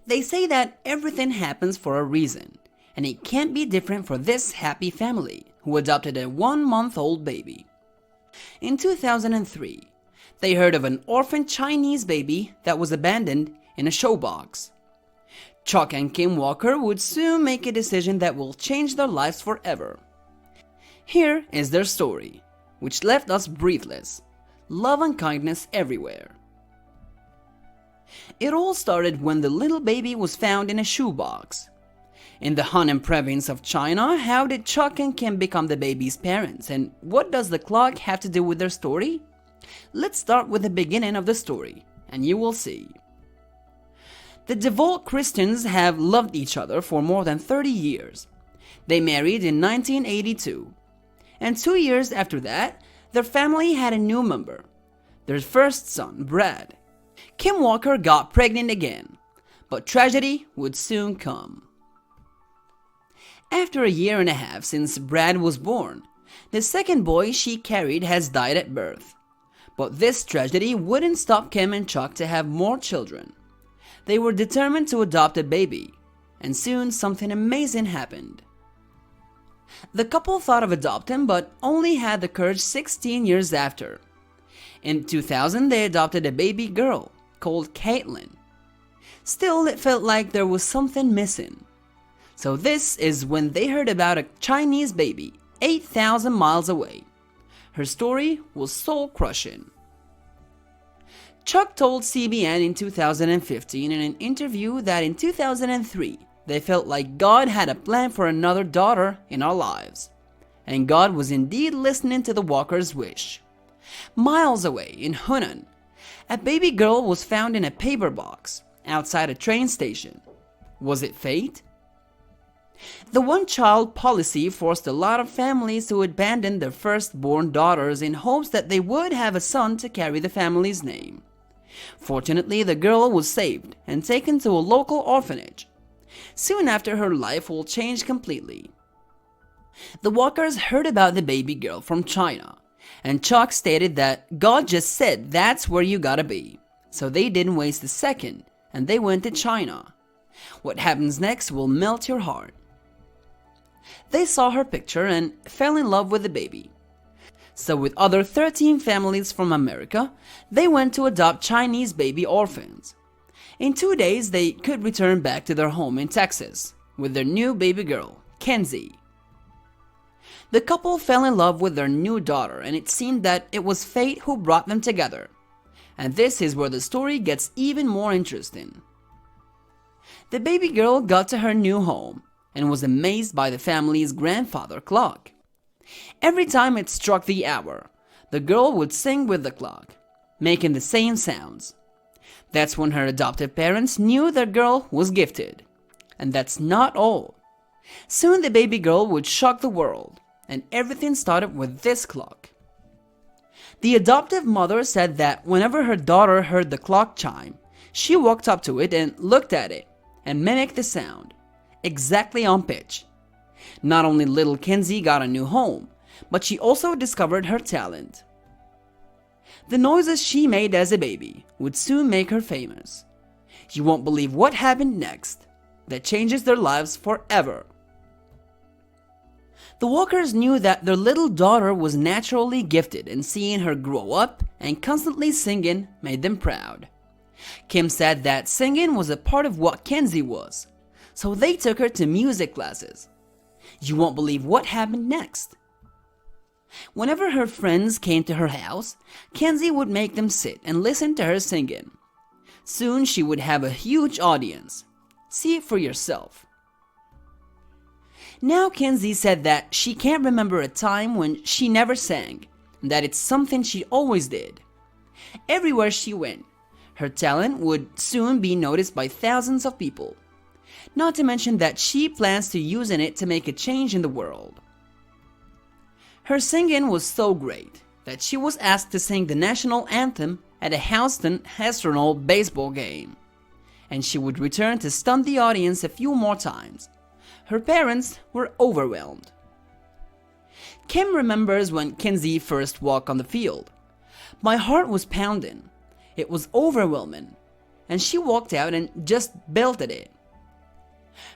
They say that everything happens for a reason, and it can't be different for this happy family who adopted a 1-month-old baby. In 2003, they heard of an orphan Chinese baby that was abandoned in a shoebox. Chuck and Kim Walker would soon make a decision that will change their lives forever. Here is their story, which left us breathless. Love and kindness everywhere. It all started when the little baby was found in a shoebox. In the Hunan province of China, how did Chuck and Kim become the baby's parents, and what does the clock have to do with their story? Let's start with the beginning of the story, and you will see. The devout Christians have loved each other for more than 30 years. They married in 1982, and 2 years after that, their family had a new member, their first son, Brad. Kim Walker got pregnant again, but tragedy would soon come. After a year and a half since Brad was born, the second boy she carried has died at birth. But this tragedy wouldn't stop Kim and Chuck to have more children. They were determined to adopt a baby, and soon something amazing happened. The couple thought of adopting, but only had the courage 16 years after. In 2000, they adopted a baby girl called Caitlin. Still, it felt like there was something missing. So this is when they heard about a Chinese baby 8,000 miles away. Her story was soul-crushing. Chuck told CBN in 2015 in an interview that in 2003, they felt like God had a plan for another daughter in our lives. And God was indeed listening to the Walkers' wish. Miles away in Hunan, a baby girl was found in a paper box outside a train station. Was it fate? The one-child policy forced a lot of families to abandon their firstborn daughters in hopes that they would have a son to carry the family's name. Fortunately, the girl was saved and taken to a local orphanage. Soon after, her life will change completely. The Walkers heard about the baby girl from China, and Chuck stated that God just said that's where you gotta be. So they didn't waste a second, and they went to China. What happens next will melt your heart. They saw her picture and fell in love with the baby. So with other 13 families from America, they went to adopt Chinese baby orphans. In 2 days, they could return back to their home in Texas with their new baby girl, Kenzie. The couple fell in love with their new daughter, and it seemed that it was fate who brought them together. And this is where the story gets even more interesting. The baby girl got to her new home and was amazed by the family's grandfather clock. Every time it struck the hour, the girl would sing with the clock, making the same sounds. That's when her adoptive parents knew their girl was gifted. And that's not all. Soon the baby girl would shock the world, and everything started with this clock. The adoptive mother said that whenever her daughter heard the clock chime, she walked up to it and looked at it and mimicked the sound, exactly on pitch. Not only little Kenzie got a new home, but she also discovered her talent. The noises she made as a baby would soon make her famous. You won't believe what happened next that changes their lives forever. The Walkers knew that their little daughter was naturally gifted, and seeing her grow up and constantly singing made them proud. Kim said that singing was a part of what Kenzie was, so they took her to music classes. You won't believe what happened next. Whenever her friends came to her house, Kenzie would make them sit and listen to her singing. Soon she would have a huge audience. See it for yourself. Now Kenzie said that she can't remember a time when she never sang, and that it's something she always did. Everywhere she went, her talent would soon be noticed by thousands of people. Not to mention that she plans to use it to make a change in the world. Her singing was so great that she was asked to sing the national anthem at a Houston Astronal baseball game, and she would return to stun the audience a few more times. Her parents were overwhelmed. Kim remembers when Kenzie first walked on the field. My heart was pounding. It was overwhelming. And she walked out and just belted it.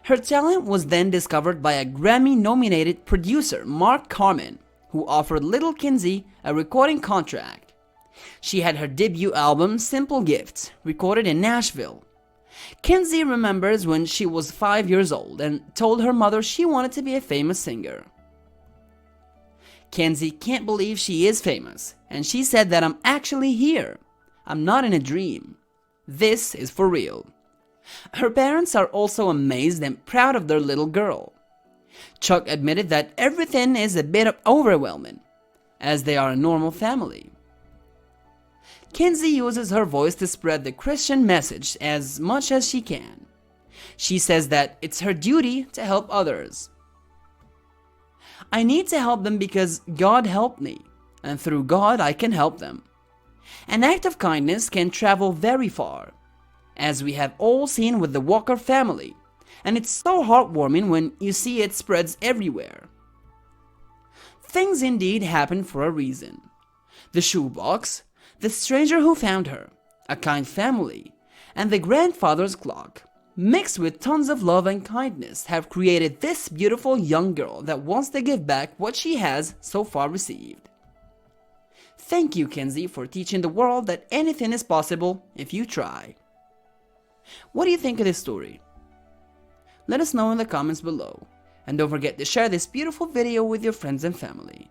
Her talent was then discovered by a Grammy-nominated producer, Mark Carman, who offered little Kenzie a recording contract. She had her debut album, Simple Gifts, recorded in Nashville. Kenzie remembers when she was 5 years old and told her mother she wanted to be a famous singer. Kenzie can't believe she is famous, and she said that I'm actually here. I'm not in a dream. This is for real. Her parents are also amazed and proud of their little girl. Chuck admitted that everything is a bit overwhelming, as they are a normal family. Kenzie uses her voice to spread the Christian message as much as she can. She says that it's her duty to help others. I need to help them because God helped me, and through God I can help them. An act of kindness can travel very far, as we have all seen with the Walker family, and it's so heartwarming when you see it spreads everywhere. Things indeed happen for a reason. The shoebox, the stranger who found her, a kind family, and the grandfather's clock, mixed with tons of love and kindness, have created this beautiful young girl that wants to give back what she has so far received. Thank you, Kenzie, for teaching the world that anything is possible if you try. What do you think of this story? Let us know in the comments below, and don't forget to share this beautiful video with your friends and family.